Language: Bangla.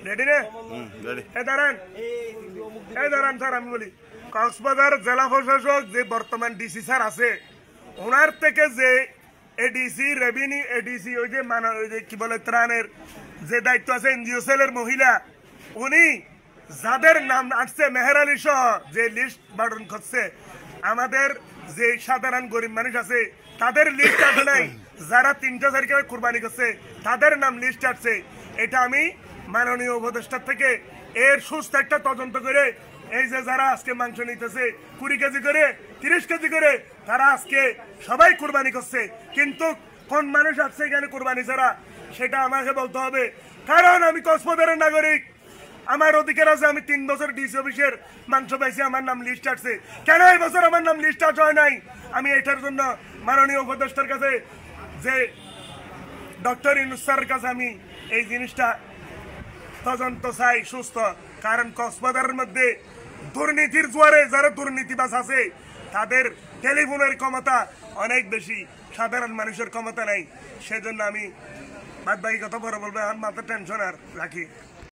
রেডি রে? দাঁড়ান স্যার, আমি বলি কক্সবাজার জেলা প্রশাসক যে বর্তমান ডিসি স্যার আছে, ওনার থেকে যে এডিসি রেভিনিউ এডিসি ওই যে কি বলে ত্রাণের যে দায়িত্ব আছে এনজিও সেলের মহিলা, উনি যাদের নাম আসছে মেহের আলী সহ যে লিস্ট বাটন করছে, আমাদের যে সাধারণ গরিব মানুষ আছে তাদের লিস্ট আসে নাই, যারা 3টা তারিখে কুরবানি করছে তাদের নাম লিস্ট আসছে। এটা আমি মাননীয় উপদেষ্টার থেকে এর সুস্থ একটা তদন্ত করে এই যে যারা আজকে মাংস নিতেছে 20 কেজি করে 30 কেজি করে, তারা আজকে সবাই কুরবানি করছে, কিন্তু কোন মানুষ আসছে এখানে কুরবানি ছাড়া সেটা আমাকে বলতে হবে। কারণ আমি কক্সবাজারের নাগরিক, আমার অধিকার আছে। আমি 3 বছর ডিসি অফিসের মাংস পাইছি, আমার নাম লিস্ট আসছে। কেন এই বছর আমার নাম লিস্ট আসা হয় নাই? আমি এটার জন্য মাননীয় উপদেষ্টার কাছে যে ডক্টর ইউনূস স্যারের কাছে আমি এই জিনিসটা তদন্ত চাই সুস্থ। কারণ কক্সবাজারের মধ্যে দুর্নীতির জোয়ারে যারা দুর্নীতিবাজ আছে তাদের টেলিফোনের ক্ষমতা অনেক বেশি, সাধারণ মানুষের ক্ষমতা নাই। সেজন্য আমি বাদ বাকি কথা বড় বলবো, আমার মাথা টেনশন আর রাখি।